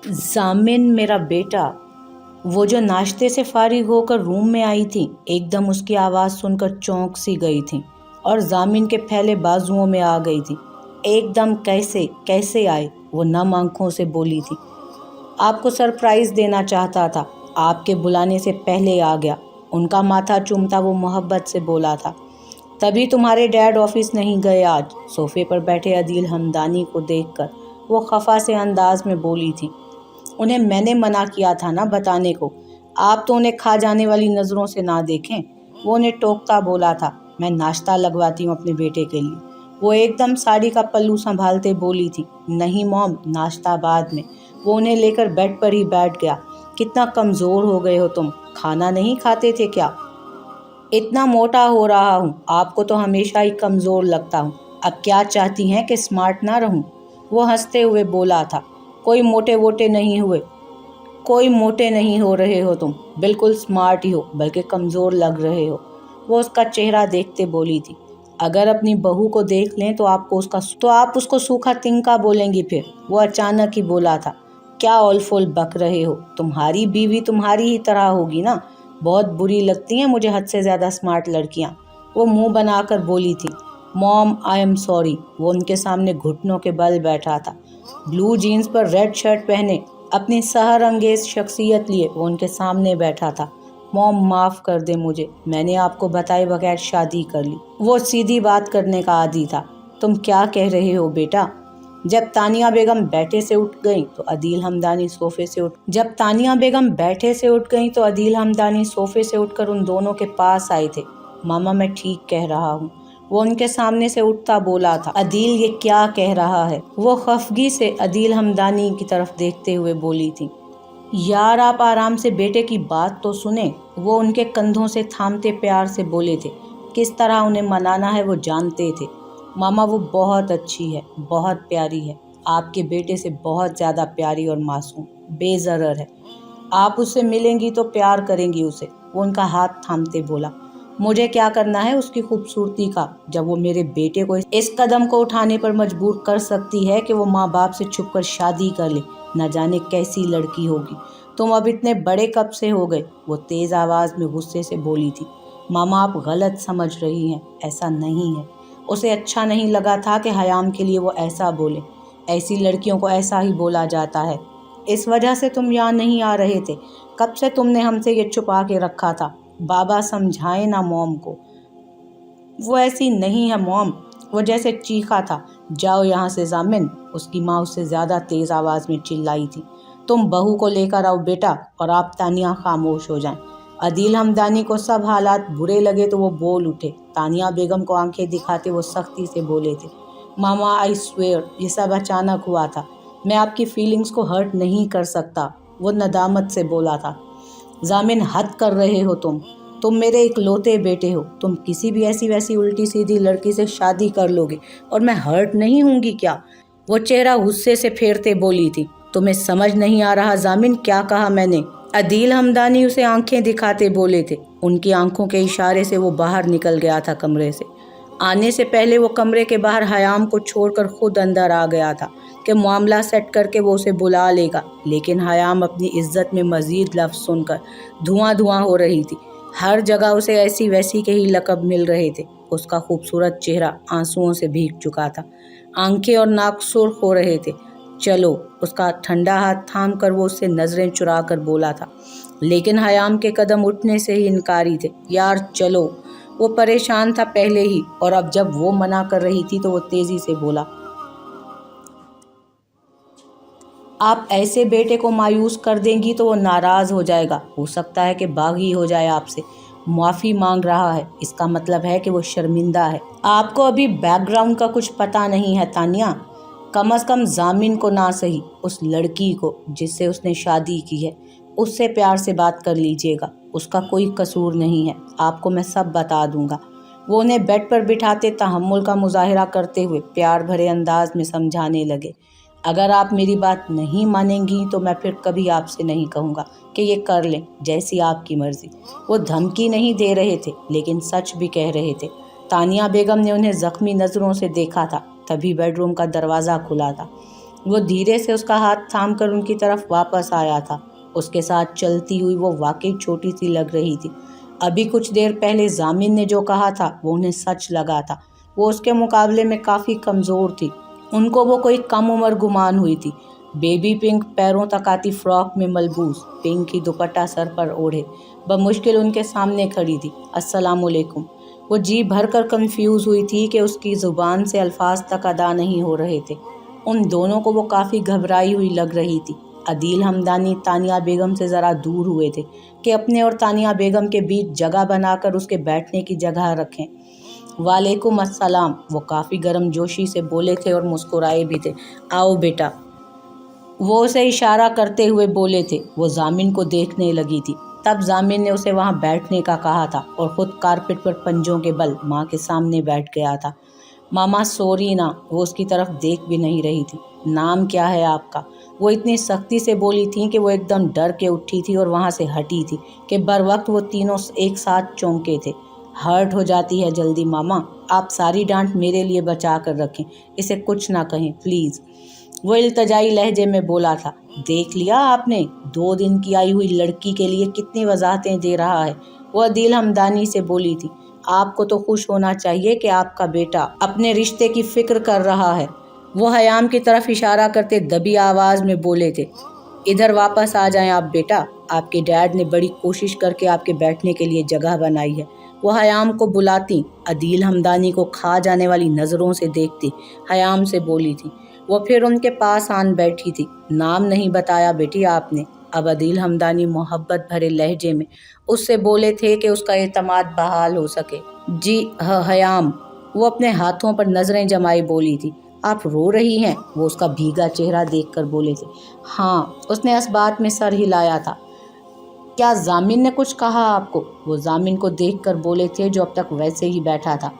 ज़ामिन मेरा बेटा, वो जो नाश्ते से फारिग होकर रूम में आई थी, एकदम उसकी आवाज़ सुनकर चौंक सी गई थी और ज़ामिन के फैले बाजुओं में आ गई थी। एकदम कैसे कैसे आए, वो नम आंखों से बोली थी। आपको सरप्राइज़ देना चाहता था, आपके बुलाने से पहले आ गया। उनका माथा चूमता वो मोहब्बत से बोला था। तभी तुम्हारे डैड ऑफिस नहीं गए आज। सोफे पर बैठे अदील हमदानी को देखकर वो खफा से अंदाज में बोली थी। उन्हें मैंने मना किया था ना बताने को, आप तो उन्हें खा जाने वाली नज़रों से ना देखें। वो उन्हें टोकता बोला था। मैं नाश्ता लगवाती हूँ अपने बेटे के लिए। वो एकदम साड़ी का पल्लू संभालते बोली थी। नहीं मॉम, नाश्ता बाद में। वो उन्हें लेकर बेड पर ही बैठ गया। कितना कमज़ोर हो गए हो तुम, खाना नहीं खाते थे क्या? इतना मोटा हो रहा हूँ, आपको तो हमेशा ही कमज़ोर लगता हूँ। अब क्या चाहती हैं कि स्मार्ट ना रहूँ? वो हंसते हुए बोला था। कोई मोटे वोटे नहीं हुए, कोई मोटे नहीं हो रहे हो तुम, बिल्कुल स्मार्ट ही हो, बल्कि कमज़ोर लग रहे हो। वो उसका चेहरा देखते बोली थी। अगर अपनी बहू को देख लें तो आप उसको सूखा तिनका बोलेंगी फिर। वो अचानक ही बोला था। क्या ओल-फोल बक रहे हो? तुम्हारी बीवी तुम्हारी ही तरह होगी ना। बहुत बुरी लगती हैं मुझे हद से ज़्यादा स्मार्ट लड़कियाँ। वो मुंह बनाकर बोली थी। Mom, I am sorry. वो उनके सामने घुटनों के बल बैठा था, ब्लू जीन्स पर रेड शर्ट पहने, अपनी सहर अंगेज शख्सियत लिए वो उनके सामने बैठा था। मॉम, माफ़ कर दे मुझे, मैंने आपको बताए बगैर शादी कर ली। वो सीधी बात करने का आदी था। तुम क्या कह रहे हो बेटा? जब तानिया बेगम बैठे से उठ गईं तो अदील हमदानी सोफे से उठकर उन दोनों के पास आए थे। मामा, मैं ठीक कह रहा हूँ। वो उनके सामने से उठता बोला था। अदील, ये क्या कह रहा है? वो खफगी से अदील हमदानी की तरफ देखते हुए बोली थी। यार, आप आराम से बेटे की बात तो सुने। वो उनके कंधों से थामते प्यार से बोले थे। किस तरह उन्हें मनाना है वो जानते थे। मामा, वो बहुत अच्छी है, बहुत प्यारी है, आपके बेटे से बहुत ज़्यादा प्यारी और मासूम, बेज़रर है। आप उससे मिलेंगी तो प्यार करेंगी उसे। वो उनका हाथ थामते बोला। मुझे क्या करना है उसकी खूबसूरती का, जब वो मेरे बेटे को इस कदम को उठाने पर मजबूर कर सकती है कि वो माँ बाप से छुपकर शादी कर ले। न जाने कैसी लड़की होगी। तुम अब इतने बड़े कब से हो गए? वो तेज़ आवाज़ में गुस्से से बोली थी। मामा, आप गलत समझ रही हैं, ऐसा नहीं है। उसे अच्छा नहीं लगा था कि हयाम के लिए वो ऐसा बोले। ऐसी लड़कियों को ऐसा ही बोला जाता है। इस वजह से तुम यहाँ नहीं आ रहे थे। कब से तुमने हमसे ये छुपा के रखा था? बाबा समझाए ना मॉम को। वो ऐसी नहीं है मॉम। वो जैसे चीखा था। जाओ यहाँ से ज़ामिन, उसकी माँ उससे ज़्यादा तेज़ आवाज़ में चिल्लाई थी। तुम बहू को लेकर आओ बेटा, और आप तानिया खामोश हो जाएं। अदील हमदानी को सब हालात बुरे लगे तो वो बोल उठे। तानिया बेगम को आंखें दिखाते वो सख्ती से बोले थे। मामा, आई स्वेयर, ये सब अचानक हुआ था। मैं आपकी फीलिंग्स को हर्ट नहीं कर सकता। वो नदामत से बोला था। ज़ामिन, हद कर रहे हो तुम मेरे इकलौते बेटे हो। तुम किसी भी ऐसी वैसी उल्टी सीधी लड़की से शादी कर लोगे और मैं हर्ट नहीं होंगी क्या? वो चेहरा गुस्से से फेरते बोली थी। तुम्हें समझ नहीं आ रहा ज़ामिन, क्या कहा मैंने? अदील हमदानी उसे आंखें दिखाते बोले थे। उनकी आंखों के इशारे से वो बाहर निकल गया था कमरे से। आने से पहले वो कमरे के बाहर हयाम को छोड़कर खुद अंदर आ गया था कि मामला सेट करके वो उसे बुला लेगा, लेकिन हयाम अपनी इज्जत में मज़ीद लफ्ज़ सुनकर धुआं धुआं हो रही थी। हर जगह उसे ऐसी वैसी के ही लक़ब मिल रहे थे। उसका खूबसूरत चेहरा आंसुओं से भीग चुका था, आंखें और नाक सुर्ख हो रहे थे। चलो, उसका ठंडा हाथ थाम कर वो उससे नज़रें चुरा कर बोला था, लेकिन हयाम के कदम उठने से ही इनकारी थे। यार चलो। वो परेशान था पहले ही, और अब जब वो मना कर रही थी तो वो तेज़ी से बोला। आप ऐसे बेटे को मायूस कर देंगी तो वो नाराज़ हो जाएगा। हो सकता है कि बागी हो जाए आपसे। माफ़ी मांग रहा है, इसका मतलब है कि वो शर्मिंदा है। आपको अभी बैकग्राउंड का कुछ पता नहीं है तानिया। कम अज़ कम ज़ामिन को ना सही, उस लड़की को जिससे उसने शादी की है, उससे प्यार से बात कर लीजिएगा। उसका कोई कसूर नहीं है, आपको मैं सब बता दूंगा। वो उन्हें बेड पर बिठाते तहम्मुल का मुजाहिरा करते हुए प्यार भरे अंदाज में समझाने लगे। अगर आप मेरी बात नहीं मानेंगी तो मैं फिर कभी आपसे नहीं कहूँगा कि ये कर लें, जैसी आपकी मर्ज़ी। वो धमकी नहीं दे रहे थे, लेकिन सच भी कह रहे थे। तानिया बेगम ने उन्हें ज़ख्मी नज़रों से देखा था। तभी बेडरूम का दरवाज़ा खुला था। वो धीरे से उसका हाथ थाम कर उनकी तरफ वापस आया था। उसके साथ चलती हुई वो वाकई छोटी सी लग रही थी। अभी कुछ देर पहले जामिन ने जो कहा था वो उन्हें सच लगा था। वो उसके मुकाबले में काफ़ी कमज़ोर थी। उनको वो कोई कम उम्र गुमान हुई थी। बेबी पिंक पैरों तक आती फ्रॉक में मलबूस, पिंक ही दुपट्टा सर पर ओढ़े बमुश्किल उनके सामने खड़ी थी। अस्सलामुअलैकुम। वो जी भर कर कन्फ्यूज़ हुई थी कि उसकी ज़ुबान से अल्फाज तक अदा नहीं हो रहे थे। उन दोनों को वो काफ़ी घबराई हुई लग रही थी। अदील हमदानी तानिया बेगम से ज़रा दूर हुए थे कि अपने और तानिया बेगम के बीच जगह बनाकर उसके बैठने की जगह रखें। वालेकुम अस्सलाम, वो काफ़ी गर्मजोशी से बोले थे और मुस्कुराए भी थे। आओ बेटा, वो उसे इशारा करते हुए बोले थे। वो जामिन को देखने लगी थी। तब जामिन ने उसे वहाँ बैठने का कहा था और ख़ुद कारपेट पर पंजों के बल माँ के सामने बैठ गया था। मामा सॉरी ना, वो उसकी तरफ देख भी नहीं रही थी। नाम क्या है आपका? वो इतनी सख्ती से बोली थी कि वो एकदम डर के उठी थी और वहाँ से हटी थी कि बर वक्त वो तीनों एक साथ चौंके थे। हर्ट हो जाती है जल्दी मामा, आप सारी डांट मेरे लिए बचा कर रखें, इसे कुछ ना कहें प्लीज़, वो इल्तजाई लहजे में बोला था। देख लिया आपने, 2 दिन की आई हुई लड़की के लिए कितनी वजाहतें दे रहा है, वो अदील हमदानी से बोली थी। आपको तो खुश होना चाहिए कि आपका बेटा अपने रिश्ते की फिक्र कर रहा है। वो हयाम की तरफ इशारा करते दबी आवाज़ में बोले थे। इधर वापस आ जाएं आप बेटा, आपके डैड ने बड़ी कोशिश करके आपके बैठने के लिए जगह बनाई है। वो हयाम को बुलाती, अदील हमदानी को खा जाने वाली नज़रों से देखती हयाम से बोली थी। वो फिर उनके पास आन बैठी थी। नाम नहीं बताया बेटी आपने, अब अदील हमदानी मोहब्बत भरे लहजे में उससे बोले थे कि उसका एतमाद बहाल हो सके। जी हयाम, वो अपने हाथों पर नज़रें जमाई बोली थी। आप रो रही हैं? वो उसका भीगा चेहरा देखकर बोले थे। हाँ, उसने इस बात में सर हिलाया था। क्या जामिन ने कुछ कहा आपको? वो जामिन को देखकर बोले थे जो अब तक वैसे ही बैठा था।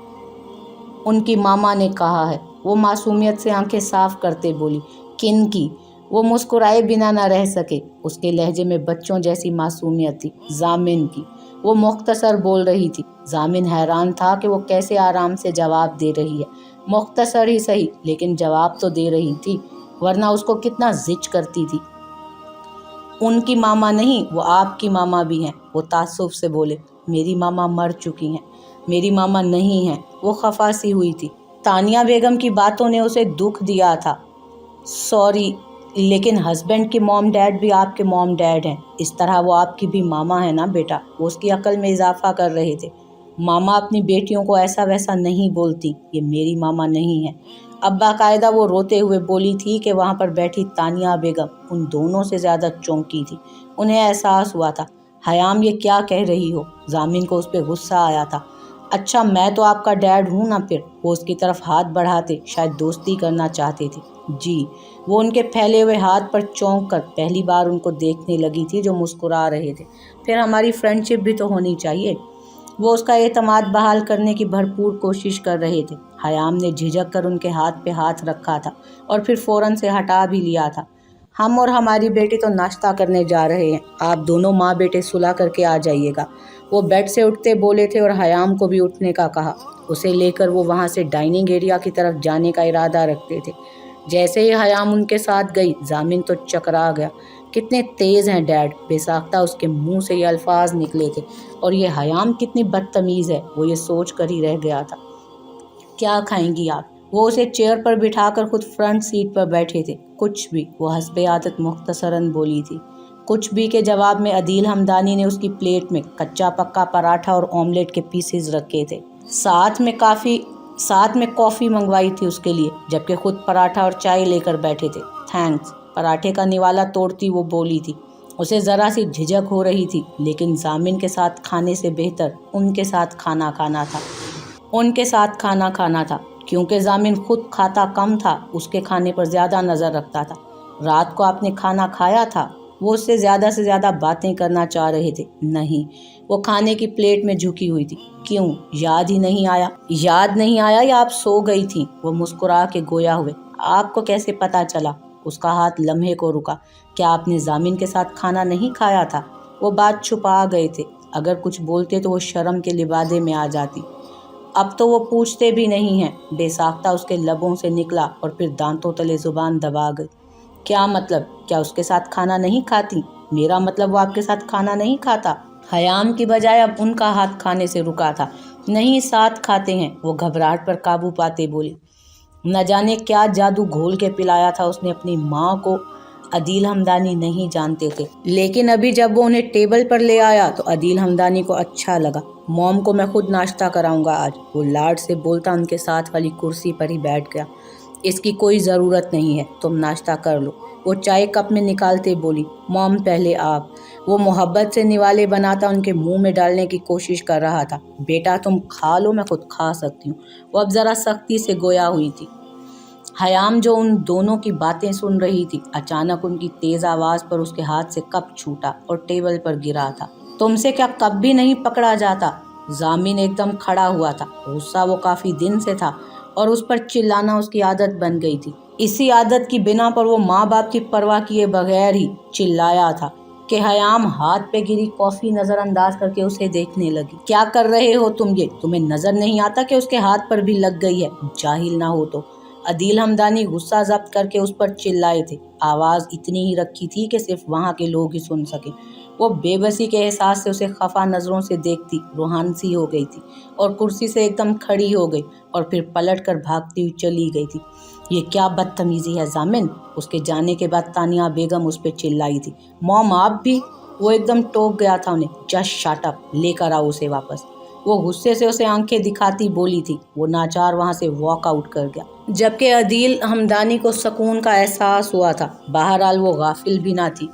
उनकी मामा ने कहा है, वो मासूमियत से आंखें साफ करते बोली। किन की? वो मुस्कुराए बिना ना रह सके। उसके लहजे में बच्चों जैसी मासूमियत थी। जामिन की। वो मुख्तसर बोल रही थी। जामिन हैरान था कि वो कैसे आराम से जवाब दे रही है। मुख्तसर ही सही, लेकिन जवाब तो दे रही थी, वरना उसको कितना जिच करती थी। उनकी मामा नहीं, वो आपकी मामा भी हैं, वो तासुफ से बोले। मेरी मामा मर चुकी हैं, मेरी मामा नहीं हैं। वो खफा सी हुई थी। तानिया बेगम की बातों ने उसे दुख दिया था। सॉरी, लेकिन हस्बैंड की मॉम डैड भी आपके मॉम डैड हैं, इस तरह वो आपकी भी मामा है ना बेटा, वो उसकी अकल में इजाफा कर रहे थे। मामा अपनी बेटियों को ऐसा वैसा नहीं बोलती, ये मेरी मामा नहीं है। अब बाकायदा वो रोते हुए बोली थी कि वहाँ पर बैठी तानिया बेगम उन दोनों से ज़्यादा चौंकी थी। उन्हें एहसास हुआ था, हयाम ये क्या कह रही हो? जामिन को उस पर गुस्सा आया था। अच्छा, मैं तो आपका डैड हूँ ना फिर? वो उसकी तरफ हाथ बढ़ाते शायद दोस्ती करना चाहते थे। जी। वो उनके फैले हुए हाथ पर चौंक कर पहली बार उनको देखने लगी थी जो मुस्कुरा रहे थे। फिर हमारी फ्रेंडशिप भी तो होनी चाहिए। वो उसका एतमाद बहाल करने की भरपूर कोशिश कर रहे थे। हयाम ने झिझक कर उनके हाथ पे हाथ रखा था और फिर फ़ौरन से हटा भी लिया था। हम और हमारी बेटी तो नाश्ता करने जा रहे हैं, आप दोनों माँ बेटे सुलह करके आ जाइएगा। वो बेड से उठते बोले थे और हयाम को भी उठने का कहा। उसे लेकर वो वहाँ से डाइनिंग एरिया की तरफ जाने का इरादा रखते थे। जैसे ही हयाम उनके साथ गई, जामिन तो चकरा गया। कितने तेज़ हैं डैड, बेसाख्ता उसके मुंह से ये अल्फाज निकले थे। और ये हयाम कितनी बदतमीज़ है, वो ये सोच कर ही रह गया था। क्या खाएंगी आप? वो उसे चेयर पर बिठाकर खुद फ्रंट सीट पर बैठे थे। कुछ भी, वो हस्बे आदत मुख्तसरन बोली थी। कुछ भी के जवाब में अदील हमदानी ने उसकी प्लेट में कच्चा पक्का पराठा और ऑमलेट के पीसेस रखे थे। साथ में कॉफ़ी मंगवाई थी उसके लिए, जबकि खुद पराठा और चाय लेकर बैठे थे। थैंक्स, पराठे का निवाला तोड़ती वो बोली थी। उसे ज़रा सी झिझक हो रही थी, लेकिन जामिन के साथ खाने से बेहतर उनके साथ खाना खाना था, क्योंकि जामिन खुद खाता कम था, उसके खाने पर ज़्यादा नज़र रखता था। रात को आपने खाना खाया था? वो उससे ज़्यादा से ज़्यादा बातें करना चाह रहे थे। नहीं, वो खाने की प्लेट में झुकी हुई थी। क्यों, याद ही नहीं आया? याद नहीं आया या आप सो गई थी? वो मुस्कुरा के गोया हुए। आपको कैसे पता चला? उसका हाथ लम्हे को रुका। क्या आपने जामिन के साथ खाना नहीं खाया था? वो बात छुपा गए थे। अगर कुछ बोलते तो वो शर्म के लिबादे में आ जाती। اب تو وہ پوچھتے بھی نہیں ہیں۔ بے ساختہ اس کے لبوں سے نکلا اور پھر دانتوں تلے زبان دبا گئی۔ کیا مطلب؟ کیا اس کے ساتھ کھانا نہیں کھاتی؟ میرا مطلب وہ آپ کے ساتھ کھانا نہیں کھاتا۔ حیام کی بجائے اب ان کا ہاتھ کھانے سے رکا تھا۔ نہیں، ساتھ کھاتے ہیں، وہ گھبراہٹ پر قابو پاتے بولی۔ نہ جانے کیا جادو گھول کے پلایا تھا اس نے اپنی ماں کو۔ عدیل ہمدانی نہیں جانتے تھے، لیکن ابھی جب وہ انہیں ٹیبل پر لے آیا تو عدیل ہمدانی کو اچھا لگا۔ موم کو میں خود ناشتہ کراؤں گا آج، وہ لاڈ سے بولتا ان کے ساتھ والی کرسی پر ہی بیٹھ گیا۔ اس کی کوئی ضرورت نہیں ہے، تم ناشتہ کر لو، وہ چائے کپ میں نکالتے بولی۔ موم پہلے آپ۔ وہ محبت سے نوالے بناتا ان کے منہ میں ڈالنے کی کوشش کر رہا تھا۔ بیٹا تم کھا لو، میں خود کھا سکتی ہوں۔ وہ اب ذرا سختی سے گویا ہوئی تھی۔ حیام جو ان دونوں کی باتیں سن رہی تھی، اچانک ان کی تیز آواز پر اس کے ہاتھ سے کپ چھوٹا اور ٹیبل پر گرا تھا۔ تم سے کیا کپ بھی نہیں پکڑا جاتا؟ ضامن ایک دم کھڑا ہوا تھا۔ غصہ وہ کافی دن سے تھا اور اس پر چلانا اس کی عادت بن گئی تھی۔ اسی عادت کی بنا پر وہ ماں باپ کی پرواہ کیے بغیر ہی چلایا تھا کہ حیام ہاتھ پہ گری کافی نظر انداز کر کے اسے دیکھنے لگی۔ کیا کر رہے ہو تم یہ؟ تمہیں نظر نہیں آتا کہ اس کے ہاتھ پر بھی لگ گئی ہے؟ جاہل نہ ہو تو۔ عدیل ہمدانی غصہ ضبط کر کے اس پر چلائے تھے۔ آواز اتنی ہی رکھی تھی کہ صرف وہاں کے لوگ ہی سن سکیں۔ وہ بے بسی کے احساس سے اسے خفا نظروں سے دیکھتی روحان سی ہو گئی تھی اور کرسی سے ایک دم کھڑی ہو گئی اور پھر پلٹ کر بھاگتی ہوئی چلی گئی تھی۔ یہ کیا بدتمیزی ہے ضامن؟ اس کے جانے کے بعد تانیہ بیگم اس پہ چلائی تھی۔ موم آپ بھی؟ وہ ایک دم ٹوک گیا تھا انہیں۔ جسٹ شٹ اپ، لے کر آؤ اسے واپس۔ وہ غصے سے اسے آنکھیں دکھاتی بولی تھی۔ وہ ناچار وہاں سے واک آؤٹ کر گیا، جبکہ عدیل ہمدانی کو سکون کا احساس ہوا تھا۔ بہرحال وہ غافل بھی نہ تھی۔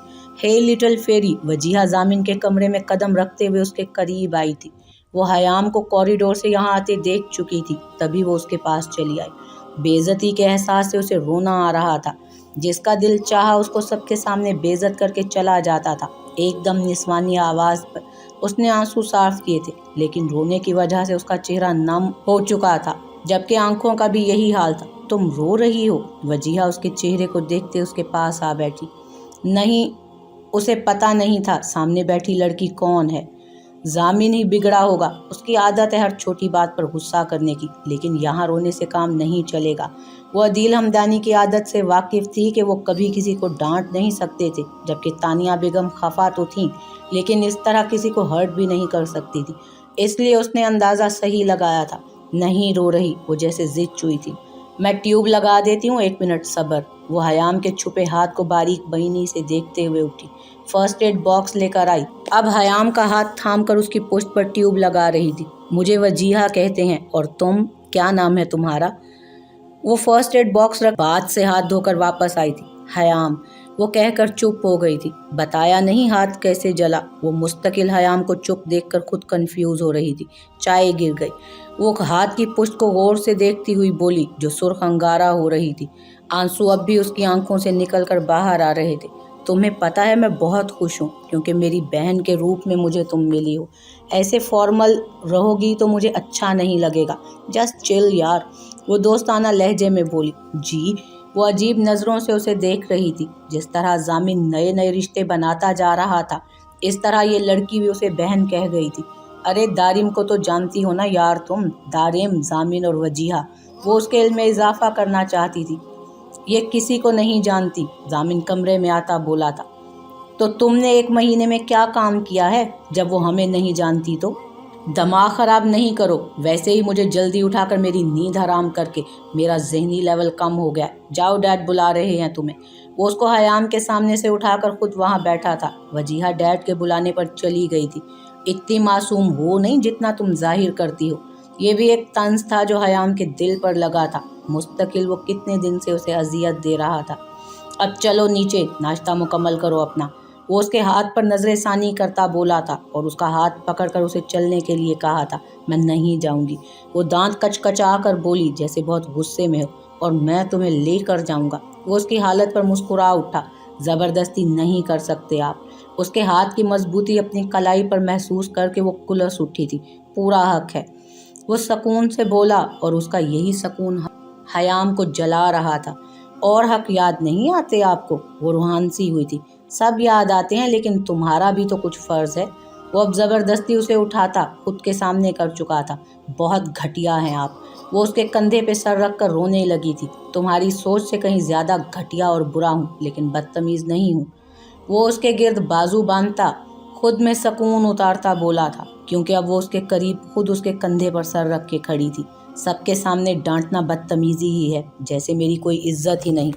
ہے لٹل فیری، وجیہہ ضامن کے کمرے میں قدم رکھتے ہوئے اس کے قریب آئی تھی۔ وہ حیام کو کوریڈور سے یہاں آتے دیکھ چکی تھی، تبھی وہ اس کے پاس چلی آئی۔ بے عزتی کے احساس سے اسے رونا آ رہا تھا۔ جس کا دل چاہا اس کو سب کے سامنے بے عزت کر کے چلا جاتا تھا۔ ایک دم نسوانی آواز پر اس نے آنسو صاف کیے تھے، لیکن رونے کی وجہ سے اس کا چہرہ نم ہو چکا تھا، جبکہ آنکھوں کا بھی یہی حال تھا۔ تم رو رہی ہو؟ وجیہہ اس کے چہرے کو دیکھتے اس کے پاس آ بیٹھی۔ نہیں، اسے پتہ نہیں تھا سامنے بیٹھی لڑکی کون ہے۔ ضامن ہی بگڑا ہوگا، اس کی عادت ہے ہر چھوٹی بات پر غصہ کرنے کی، لیکن یہاں رونے سے کام نہیں چلے گا۔ وہ عدیل ہمدانی کی عادت سے واقف تھی کہ وہ کبھی کسی کو ڈانٹ نہیں سکتے تھے، جبکہ تانیہ بیگم خفا تو تھیں لیکن اس طرح کسی کو ہرٹ بھی نہیں کر سکتی تھی۔ اس لیے اس نے اندازہ صحیح لگایا تھا۔ نہیں رو رہی، وہ جیسے ضد چوئی تھی۔ میں ٹیوب لگا دیتی ہوں، 1 منٹ صبر۔ وہ حیام کے چھپے ہاتھ کو باریک بینی سے دیکھتے ہوئے اٹھی، فرسٹ ایڈ باکس لے کر آئی۔ اب حیام کا ہاتھ تھام کر اس کی پشت پر ٹیوب لگا رہی تھی۔ مجھے وجیہہ کہتے ہیں، اور تم؟ کیا نام ہے تمہارا؟ وہ فرسٹ ایڈ باکس رکھ بعد سے ہاتھ دھو کر واپس آئی تھی۔ حیام، وہ کہہ کر چپ ہو گئی تھی۔ بتایا نہیں ہاتھ کیسے جلا؟ وہ مستقل حیام کو چپ دیکھ کر خود کنفیوز ہو رہی تھی۔ چائے گر گئی۔ وہ ہاتھ کی پشت کو غور سے دیکھتی ہوئی بولی، جو سرخ انگارہ ہو رہی تھی۔ آنسو اب بھی اس کی آنکھوں سے نکل کر باہر آ رہے تھے۔ تمہیں پتہ ہے میں بہت خوش ہوں کیونکہ میری بہن کے روپ میں مجھے تم ملی ہو۔ ایسے فارمل رہو گی تو مجھے اچھا نہیں لگے گا۔ جسٹ چل یار، وہ دوستانہ لہجے میں بولی۔ جی؟ وہ عجیب نظروں سے اسے دیکھ رہی تھی۔ جس طرح ضامن نئے نئے رشتے بناتا جا رہا تھا، اس طرح یہ لڑکی بھی اسے بہن کہہ گئی تھی۔ ارے دارم کو تو جانتی ہو نا یار تم؟ دارم، ضامن اور وجیہہ۔ وہ اس کے علم میں اضافہ کرنا چاہتی تھی۔ یہ کسی کو نہیں جانتی، ضامن کمرے میں آتا بولا تھا۔ تو تم نے 1 مہینے میں کیا کام کیا ہے جب وہ ہمیں نہیں جانتی تو؟ دماغ خراب نہیں کرو، ویسے ہی مجھے جلدی اٹھا کر میری نیند حرام کر کے میرا ذہنی لیول کم ہو گیا۔ جاؤ، ڈیڈ بلا رہے ہیں تمہیں۔ وہ اس کو حیام کے سامنے سے اٹھا کر خود وہاں بیٹھا تھا۔ وجیہہ ڈیڈ کے بلانے پر چلی گئی تھی۔ اتنی معصوم ہو نہیں جتنا تم ظاہر کرتی ہو۔ یہ بھی ایک طنز تھا جو حیام کے دل پر لگا تھا۔ مستقل وہ کتنے دن سے اسے اذیت دے رہا تھا۔ اب چلو نیچے، ناشتہ مکمل کرو اپنا۔ وہ اس کے ہاتھ پر نظر ثانی کرتا بولا تھا اور اس کا ہاتھ پکڑ کر اسے چلنے کے لیے کہا تھا۔ میں نہیں جاؤں گی، وہ دانت کچکچا کر بولی جیسے بہت غصے میں ہو، اور میں تمہیں لے کر جاؤں گا۔ وہ اس کی حالت پر مسکرا اٹھا۔ زبردستی نہیں کر سکتے آپ۔ اس کے ہاتھ کی مضبوطی اپنی کلائی پر محسوس کر کے وہ کلس اٹھی تھی۔ پورا حق ہے، وہ سکون سے بولا، اور اس کا یہی سکون حیام کو جلا رہا تھا۔ اور حق یاد نہیں آتے آپ کو؟ وہ روحان سی ہوئی تھی۔ سب یاد آتے ہیں، لیکن تمہارا بھی تو کچھ فرض ہے۔ वो अब ज़बरदस्ती उसे उठाता खुद के सामने कर चुका था। बहुत घटिया हैं आप। वो उसके कंधे पे सर रख कर रोने लगी थी। तुम्हारी सोच से कहीं ज़्यादा घटिया और बुरा हूँ, लेकिन बदतमीज़ नहीं हूँ। वो उसके गिर्द बाजू बांधता खुद में सुकून उतारता बोला था, क्योंकि अब वो उसके करीब खुद उसके कंधे पर सर रख के खड़ी थी। सबके सामने डांटना बदतमीजी ही है, जैसे मेरी कोई इज्जत ही नहीं।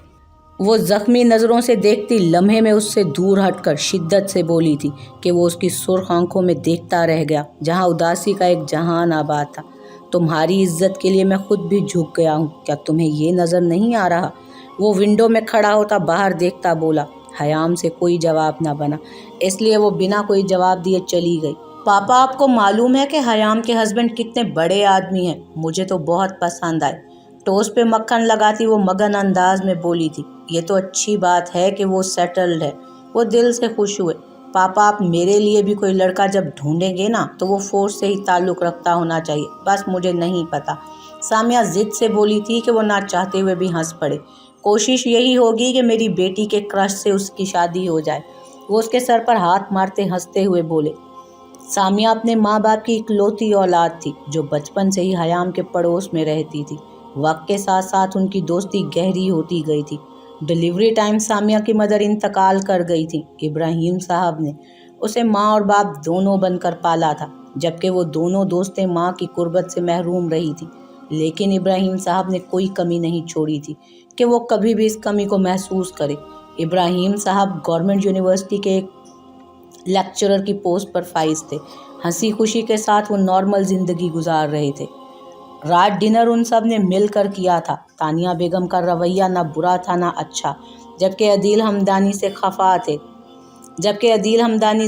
वो जख्मी नज़रों से देखती लम्हे में उससे दूर हटकर शिद्दत से बोली थी कि वो उसकी सुर्ख आंखों में देखता रह गया, जहाँ उदासी का एक जहान आबाद था। तुम्हारी इज्जत के लिए मैं खुद भी झुक गया हूँ, क्या तुम्हें ये नज़र नहीं आ रहा? वो विंडो में खड़ा होता बाहर देखता बोला। हयाम से कोई जवाब ना बना, इसलिए वो बिना कोई जवाब दिए चली गई। पापा, आपको मालूम है कि हयाम के हस्बैंड कितने बड़े आदमी हैं? मुझे तो बहुत पसंद आए। टोस्ट पे मक्खन लगाती वो मगन अंदाज में बोली थी। ये तो अच्छी बात है कि वो सेटल्ड है। वो दिल से खुश हुए। पापा, आप मेरे लिए भी कोई लड़का जब ढूंढेंगे ना, तो वो फोर्स से ही ताल्लुक़ रखता होना चाहिए। बस मुझे नहीं पता। सामिया जिद से बोली थी कि वो ना चाहते हुए भी हंस पड़े। कोशिश यही होगी कि मेरी बेटी के क्रश से उसकी शादी हो जाए। वो उसके सर पर हाथ मारते हंसते हुए बोले। सामिया अपने माँ बाप की इकलौती औलाद थी, जो बचपन से ही हयाम के पड़ोस में रहती थी। वक्त के साथ साथ उनकी दोस्ती गहरी होती गई थी। डिलीवरी टाइम सामिया की मदर इंतकाल कर गई थी। इब्राहिम साहब ने उसे माँ और बाप दोनों बनकर पाला था, जबकि वो दोनों दोस्तें माँ की कुर्बत से महरूम रही थी। लेकिन इब्राहिम साहब ने कोई कमी नहीं छोड़ी थी कि वो कभी भी इस कमी को महसूस करे। इब्राहिम साहब गवर्नमेंट यूनिवर्सिटी के एक लेक्चरर की पोस्ट पर फाइज थे। हंसी खुशी के साथ वो नॉर्मल ज़िंदगी गुजार रहे थे। रात डिनर उन सब ने मिलकर किया था। तानिया बेगम का रवैया ना बुरा था ना अच्छा, जबकि अदील हमदानी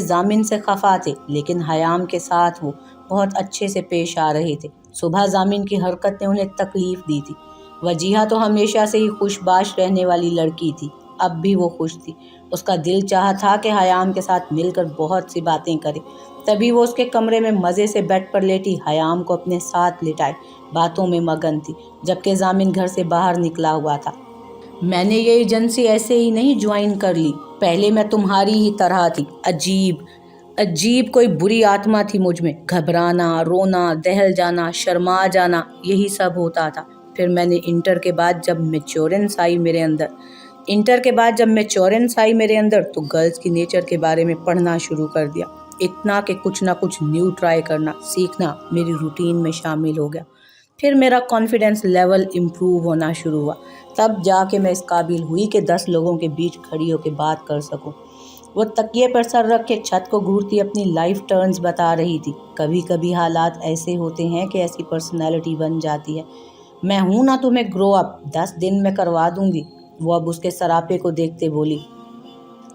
जामिन से खफा थे, लेकिन हयाम के साथ वो बहुत अच्छे से पेश आ रहे थे। सुबह जामिन की हरकत ने उन्हें तकलीफ दी थी। वजीहा तो हमेशा से ही खुशबाश रहने वाली लड़की थी, अब भी वो खुश थी। उसका दिल चाहा था कि हयाम के साथ मिलकर बहुत सी बातें करे। तभी वो उसके कमरे में मज़े से बेड पर लेटी हयाम को अपने साथ लिटाए बातों में मगन थी, जबकि जामिन घर से बाहर निकला हुआ था। मैंने ये एजेंसी ऐसे ही नहीं ज्वाइन कर ली। पहले मैं तुम्हारी ही तरह थी, अजीब कोई बुरी आत्मा थी मुझ में। घबराना, रोना, दहल जाना, शर्मा जाना, यही सब होता था। फिर मैंने इंटर के बाद जब मैच्योरेंस आई मेरे अंदर तो गर्ल्स की नेचर के बारे में पढ़ना शुरू कर दिया। इतना कि कुछ ना कुछ न्यू ट्राई करना सीखना मेरी रूटीन में शामिल हो गया। फिर मेरा कॉन्फिडेंस लेवल इम्प्रूव होना शुरू हुआ। तब जाके मैं इस काबिल हुई कि 10 लोगों के बीच खड़ी होकर बात कर सकूं। वो तकिए पर सर रख के छत को घूरती अपनी लाइफ टर्न्स बता रही थी। कभी कभी हालात ऐसे होते हैं कि ऐसी पर्सनैलिटी बन जाती है। मैं हूं ना तुम्हें ग्रो अप 10 दिन में करवा दूंगी। वो अब उसके सरापे को देखते बोली।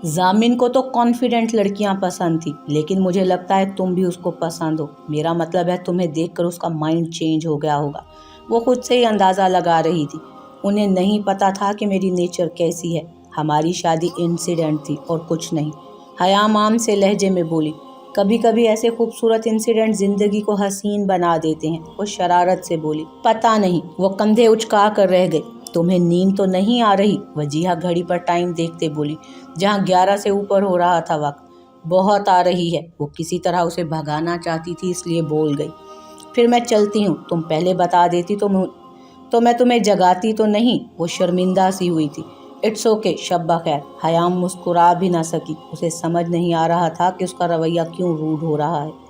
जामिन को तो कॉन्फिडेंट लड़कियां पसंद थी, लेकिन मुझे लगता है तुम भी उसको पसंद हो। मेरा मतलब है तुम्हें देखकर उसका माइंड चेंज हो गया होगा। वो खुद से ही अंदाज़ा लगा रही थी। उन्हें नहीं पता था कि मेरी नेचर कैसी है। हमारी शादी इंसिडेंट थी और कुछ नहीं। हयाम आम से लहजे में बोली। कभी कभी ऐसे खूबसूरत इंसिडेंट जिंदगी को हसीन बना देते हैं। वो शरारत से बोली। पता नहीं। वो कंधे उचका कर रह गई। तुम्हें नींद तो नहीं आ रही? वजीहा घड़ी पर टाइम देखते बोली, जहाँ 11 से ऊपर हो रहा था वक्त। बहुत आ रही है। वो किसी तरह उसे भगाना चाहती थी, इसलिए बोल गई। फिर मैं चलती हूँ। तुम पहले बता देती तो मैं तुम्हें जगाती तो नहीं। वो शर्मिंदा सी हुई थी। इट्स ओके, शब्बा खैर। हयाम मुस्कुरा भी ना सकी। उसे समझ नहीं आ रहा था कि उसका रवैया क्यों रूड हो रहा है।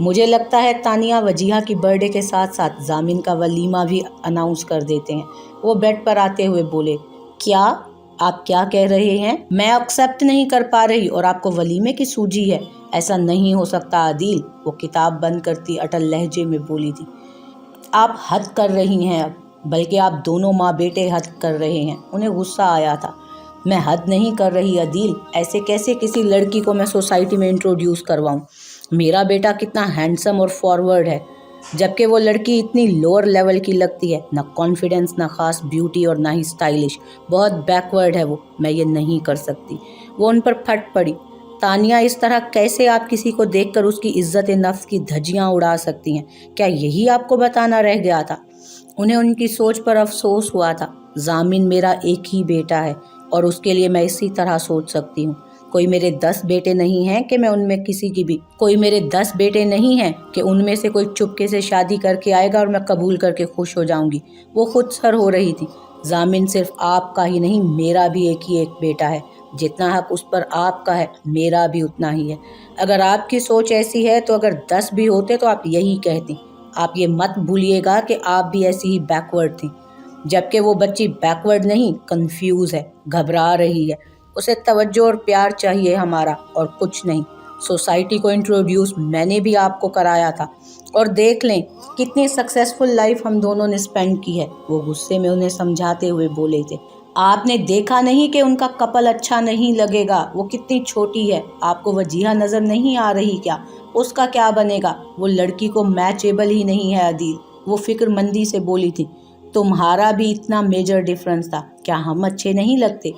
मुझे लगता है तानिया वजीहा की बर्थडे के साथ साथ जामिन का वलीमा भी अनाउंस कर देते हैं। वो बेड पर आते हुए बोले। क्या? आप क्या कह रहे हैं? मैं एक्सेप्ट नहीं कर पा रही और आपको वलीमे की सूझी है? ऐसा नहीं हो सकता आदिल। वो किताब बंद करती अटल लहजे में बोली थी। आप हद कर रही हैं अब, बल्कि आप दोनों माँ बेटे हद कर रहे हैं। उन्हें गुस्सा आया था। मैं हद नहीं कर रही अदील। ऐसे कैसे किसी लड़की को मैं सोसाइटी में इंट्रोड्यूस करवाऊँ? मेरा बेटा कितना हैंडसम और फॉरवर्ड है, जबकि वो लड़की इतनी लोअर लेवल की लगती है। ना कॉन्फिडेंस, ना खास ब्यूटी और ना ही स्टाइलिश। बहुत बैकवर्ड है वो। मैं ये नहीं कर सकती। वो उन पर फट पड़ी। तानिया, इस तरह कैसे आप किसी को देखकर उसकी इज्जत नफ्स की धज्जियां उड़ा सकती हैं? क्या यही आपको बताना रह गया था? उन्हें उनकी सोच पर अफसोस हुआ था। जामिन मेरा एक ही बेटा है और उसके लिए मैं इसी तरह सोच सकती हूँ। कोई मेरे 10 बेटे नहीं हैं कि मैं उनमें किसी की भी कोई मेरे 10 बेटे नहीं हैं कि उनमें से कोई चुपके से शादी करके आएगा और मैं कबूल करके खुश हो जाऊंगी। वो खुद सर हो रही थी। जामिन सिर्फ आपका ही नहीं, मेरा भी एक ही एक बेटा है। जितना हक उस पर आपका है, मेरा भी उतना ही है। अगर आपकी सोच ऐसी है तो अगर 10 भी होते तो आप यही कहती। आप ये मत भूलिएगा कि आप भी ऐसी ही बैकवर्ड थी। जबकि वो बच्ची बैकवर्ड नहीं, कंफ्यूज है, घबरा रही है। उसे तवज्जो और प्यार चाहिए हमारा, और कुछ नहीं। सोसाइटी को इंट्रोड्यूस मैंने भी आपको कराया था, और देख लें कितनी सक्सेसफुल लाइफ हम दोनों ने स्पेंड की है। वो गुस्से में उन्हें समझाते हुए बोले थे। आपने देखा नहीं कि उनका कपल अच्छा नहीं लगेगा? वो कितनी छोटी है। आपको वजीहा नजर नहीं आ रही क्या? उसका क्या बनेगा? वो लड़की को मैचेबल ही नहीं है अदील। वो फिक्रमंदी से बोली थी। तुम्हारा भी इतना मेजर डिफरेंस था, क्या हम अच्छे नहीं लगते?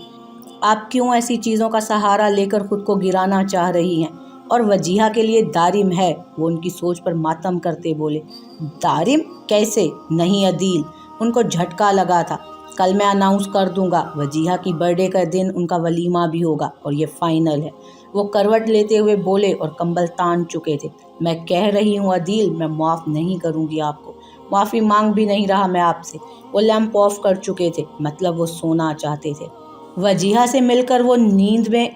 आप क्यों ऐसी चीज़ों का सहारा लेकर खुद को गिराना चाह रही हैं? और वजीहा के लिए दारिम है। वो उनकी सोच पर मातम करते बोले। दारिम कैसे? नहीं अदील, उनको झटका लगा था। कल मैं अनाउंस कर दूंगा, वजीहा की बर्थडे का दिन उनका वलीमा भी होगा, और ये फाइनल है। वो करवट लेते हुए बोले और कंबल तान चुके थे। मैं कह रही हूँ अदील, मैं माफ़ नहीं करूँगी आपको। माफ़ी मांग भी नहीं रहा मैं आपसे। वो लैंप ऑफ कर चुके थे, मतलब वो सोना चाहते थे। वजीहा से मिलकर वो नींद में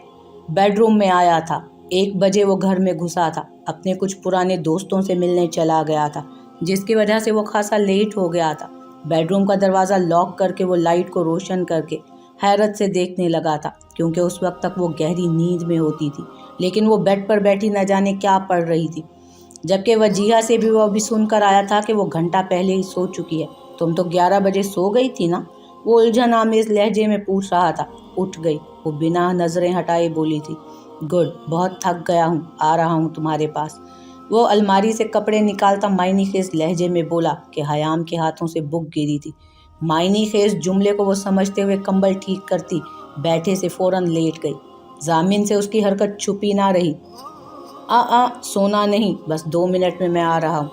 बेडरूम में आया था। 1 बजे वो घर में घुसा था। अपने कुछ पुराने दोस्तों से मिलने चला गया था, जिसकी वजह से वो खासा लेट हो गया था। बेडरूम का दरवाज़ा लॉक करके वो लाइट को रोशन करके हैरत से देखने लगा था, क्योंकि उस वक्त तक वो गहरी नींद में होती थी। लेकिन वो बेड पर बैठी न जाने क्या पढ़ रही थी। जबकि वजीहा से भी वो अभी सुनकर आया था कि वो घंटा पहले ही सो चुकी है। तुम तो 11 बजे सो गई थी ना? वो उलझन आमेज लहजे में पूछ रहा था। उठ गई, वो बिना नजरें हटाए बोली थी। गुड, बहुत थक गया हूँ, आ रहा हूँ तुम्हारे पास। वो अलमारी से कपड़े निकालता मायनी खेज लहजे में बोला कि हयाम के हाथों से बुक गिरी थी। मायनी खेज जुमले को वो समझते हुए कंबल ठीक करती बैठे से फौरन लेट गई। जामिन से उसकी हरकत छुपी ना रही। सोना नहीं, बस 2 मिनट में मैं आ रहा हूँ।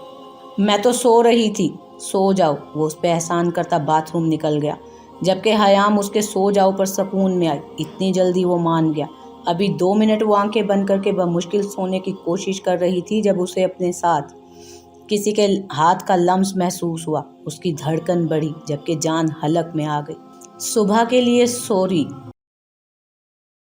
मैं तो सो रही थी। सो जाओ, वो उस पर एहसान करता बाथरूम निकल गया। जबकि हयाम उसके सो जाओ पर सुकून में आई। इतनी जल्दी वो मान गया? अभी 2 मिनट वो आंखें बंद करके बमुश्किल सोने की कोशिश कर रही थी जब उसे अपने साथ किसी के हाथ का लम्स महसूस हुआ। उसकी धड़कन बढ़ी, जबकि जान हलक में आ गई। सुबह के लिए सॉरी,